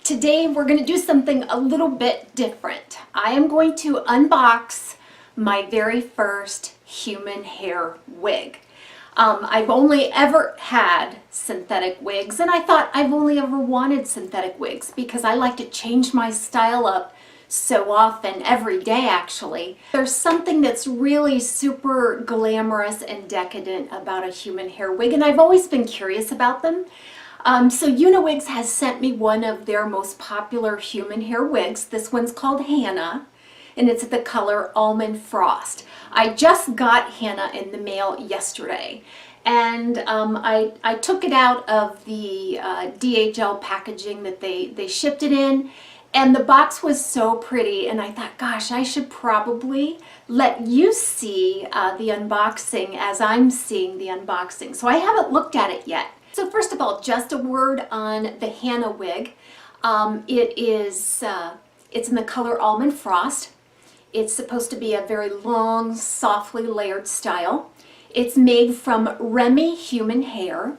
Today we're going to do something a little bit different. I am going to unbox my very first human hair wig. I've only ever had synthetic wigs, and I thought I've only ever wanted synthetic wigs because I like to change my style up so often, every day actually. There's something that's really super glamorous and decadent about a human hair wig, and I've always been curious about them. So Uniwigs has sent me one of their most popular human hair wigs. This one's called Hannah, and it's the color Almond Frost. I just got Hannah in the mail yesterday, and I took it out of the DHL packaging that they shipped it in, and the box was so pretty, and I thought, gosh, I should probably let you see the unboxing as I'm seeing the unboxing. So I haven't looked at it yet. So first of all, just a word on the Hannah wig. It's in the color Almond Frost. It's supposed to be a very long, softly layered style. It's made from Remy Human Hair.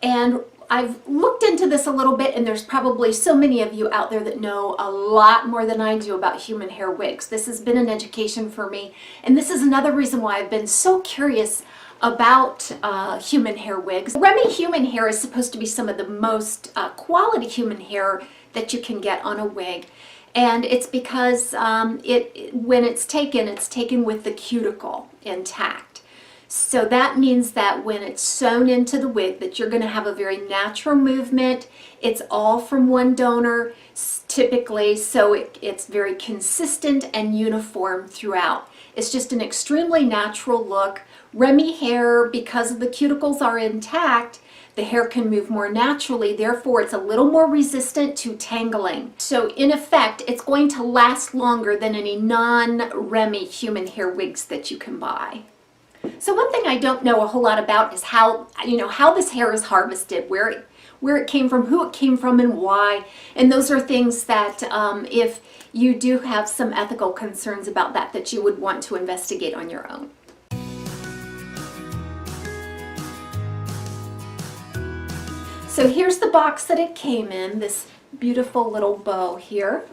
And I've looked into this a little bit, and there's probably so many of you out there that know a lot more than I do about human hair wigs. This has been an education for me, and this is another reason why I've been so curious about human hair wigs. Remy Human Hair is supposed to be some of the most quality human hair that you can get on a wig, and it's because when it's taken with the cuticle intact. So that means that when it's sewn into the wig, that you're going to have a very natural movement. It's all from one donor typically, so it's very consistent and uniform throughout. It's just an extremely natural look. Remy hair, because the cuticles are intact, the hair can move more naturally, therefore it's a little more resistant to tangling. So in effect, it's going to last longer than any non-Remy human hair wigs that you can buy. So one thing I don't know a whole lot about is how this hair is harvested, where it came from, who it came from, and why. And those are things that if you do have some ethical concerns about that you would want to investigate on your own. So here's the box that it came in, this beautiful little bow here.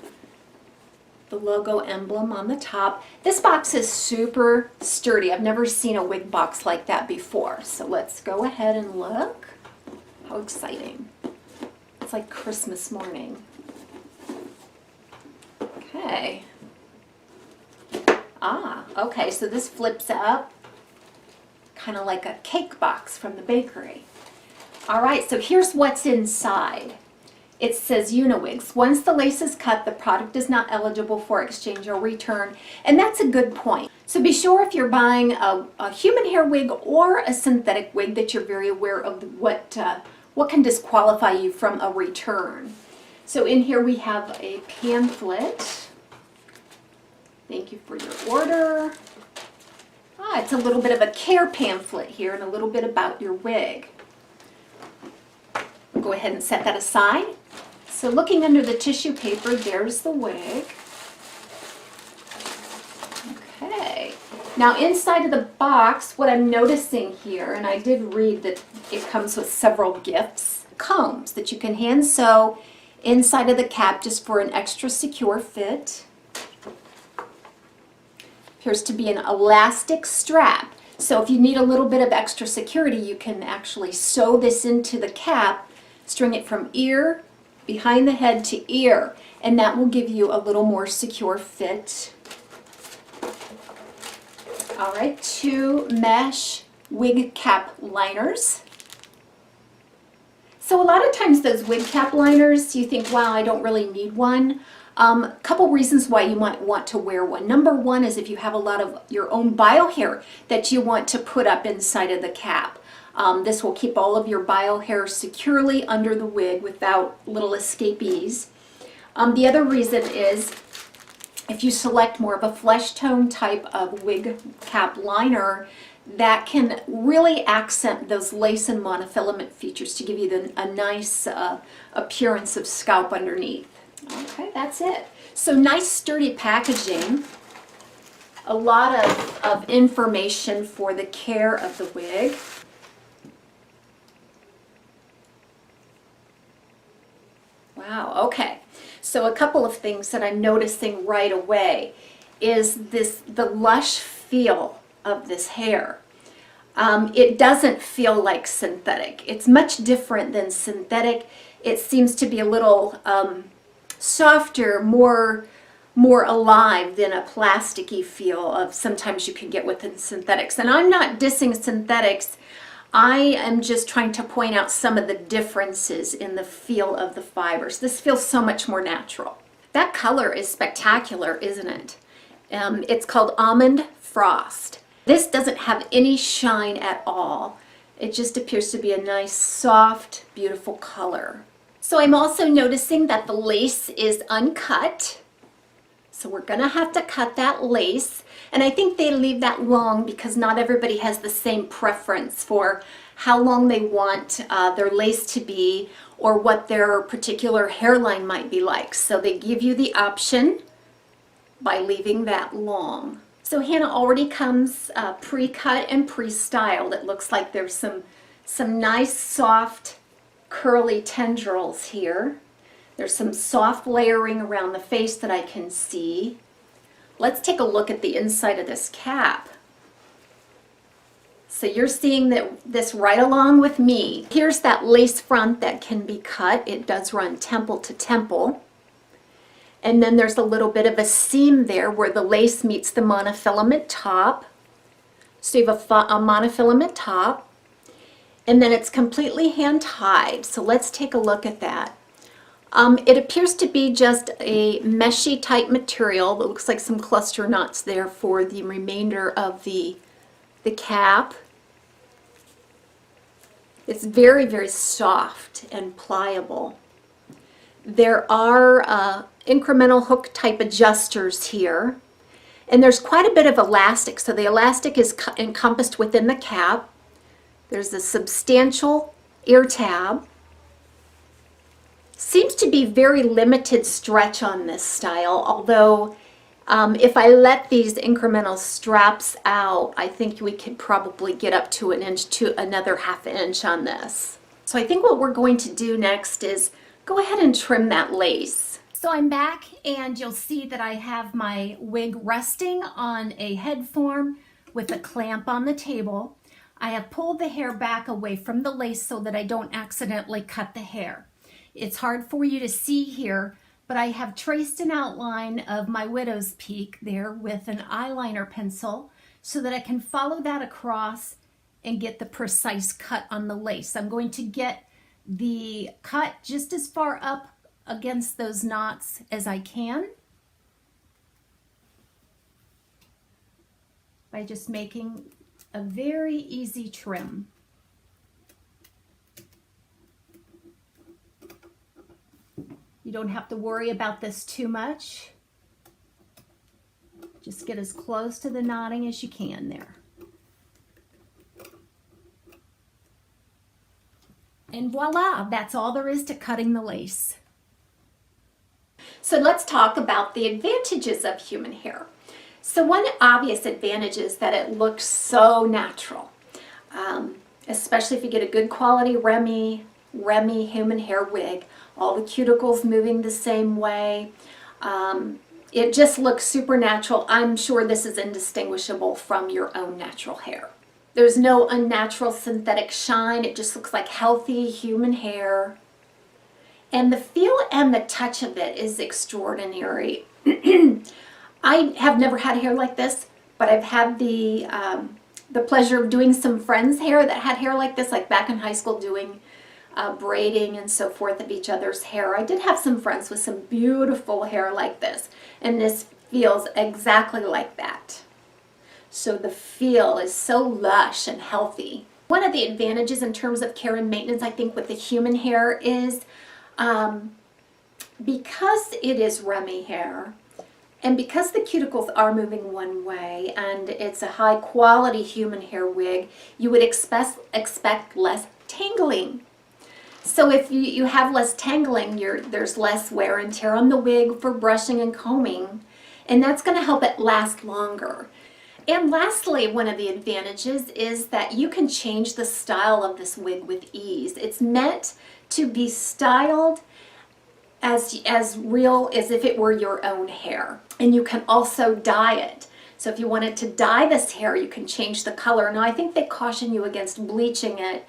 The logo emblem on the top. This box is super sturdy. I've never seen a wig box like that before. So let's go ahead and look. How exciting. It's like Christmas morning. Okay. Okay, so this flips up kind of like a cake box from the bakery. All right, so here's what's inside. It says Uniwigs. Once the lace is cut, the product is not eligible for exchange or return, and that's a good point. So be sure if you're buying a human hair wig or a synthetic wig that you're very aware of what can disqualify you from a return. So in here we have a pamphlet. Thank you for your order. It's a little bit of a care pamphlet here and a little bit about your wig. Go ahead and set that aside. So looking under the tissue paper, there's the wig. Okay. Now inside of the box, what I'm noticing here, and I did read that it comes with several gifts, combs that you can hand sew inside of the cap just for an extra secure fit. Appears to be an elastic strap. So if you need a little bit of extra security, you can actually sew this into the cap, string it from ear, behind the head to ear, and that will give you a little more secure fit. All right, 2 mesh wig cap liners. So a lot of times those wig cap liners, you think, wow, I don't really need one. Couple reasons why you might want to wear one. Number one is if you have a lot of your own bio hair that you want to put up inside of the cap. This will keep all of your bio hair securely under the wig without little escapees. The other reason is if you select more of a flesh tone type of wig cap liner, that can really accent those lace and monofilament features to give you a nice appearance of scalp underneath. Okay, that's it. So nice sturdy packaging. A lot of information for the care of the wig. Wow, okay. So a couple of things that I'm noticing right away is the lush feel of this hair. It doesn't feel like synthetic. It's much different than synthetic. It seems to be a little softer, more alive than a plasticky feel of sometimes you can get within synthetics. And I'm not dissing synthetics. I am just trying to point out some of the differences in the feel of the fibers. This feels so much more natural. That color is spectacular, isn't it? It's called Almond Frost. This doesn't have any shine at all. It just appears to be a nice, soft, beautiful color. So I'm also noticing that the lace is uncut. So we're gonna have to cut that lace. And I think they leave that long because not everybody has the same preference for how long they want their lace to be or what their particular hairline might be like. So they give you the option by leaving that long. So Hannah already comes pre-cut and pre-styled. It looks like there's some nice soft curly tendrils here. There's some soft layering around the face that I can see. Let's take a look at the inside of this cap. So you're seeing this right along with me. Here's that lace front that can be cut. It does run temple to temple. And then there's a little bit of a seam there where the lace meets the monofilament top. So you have a monofilament top. And then it's completely hand tied. So let's take a look at that. It appears to be just a meshy type material that looks like some cluster knots there for the remainder of the cap. It's very, very soft and pliable. There are incremental hook type adjusters here, and there's quite a bit of elastic. So the elastic is encompassed within the cap. There's a substantial ear tab. Seems to be very limited stretch on this style, although if I let these incremental straps out, I think we could probably get up to an inch to another ½ inch on this. So I think what we're going to do next is go ahead and trim that lace. So I'm back and you'll see that I have my wig resting on a head form with a clamp on the table. I have pulled the hair back away from the lace so that I don't accidentally cut the hair. It's hard for you to see here, but I have traced an outline of my widow's peak there with an eyeliner pencil so that I can follow that across and get the precise cut on the lace. I'm going to get the cut just as far up against those knots as I can by just making a very easy trim. You don't have to worry about this too much. Just get as close to the knotting as you can there. And voila, that's all there is to cutting the lace. So let's talk about the advantages of human hair. So one obvious advantage is that it looks so natural, especially if you get a good quality Remy Human Hair wig. All the cuticles moving the same way. It just looks super natural. I'm sure this is indistinguishable from your own natural hair. There's no unnatural synthetic shine. It just looks like healthy human hair. And the feel and the touch of it is extraordinary. I have never had hair like this, but I've had the pleasure of doing some friends' hair that had hair like this, like back in high school doing braiding and so forth of each other's hair. I did have some friends with some beautiful hair like this, and this feels exactly like that. So the feel is so lush and healthy. One of the advantages in terms of care and maintenance, I think, with the human hair is because it is Remy hair, and because the cuticles are moving one way and it's a high quality human hair wig, you would expect less tangling. So if you have less tangling, there's less wear and tear on the wig for brushing and combing, and that's going to help it last longer. And lastly, one of the advantages is that you can change the style of this wig with ease. It's meant to be styled as real as if it were your own hair. And you can also dye it. So if you wanted to dye this hair, you can change the color. Now I think they caution you against bleaching it,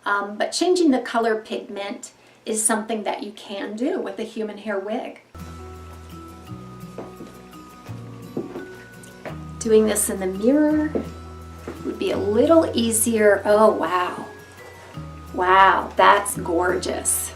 but changing the color pigment is something that you can do with a human hair wig. Doing this in the mirror would be a little easier. Oh, wow. Wow, that's gorgeous.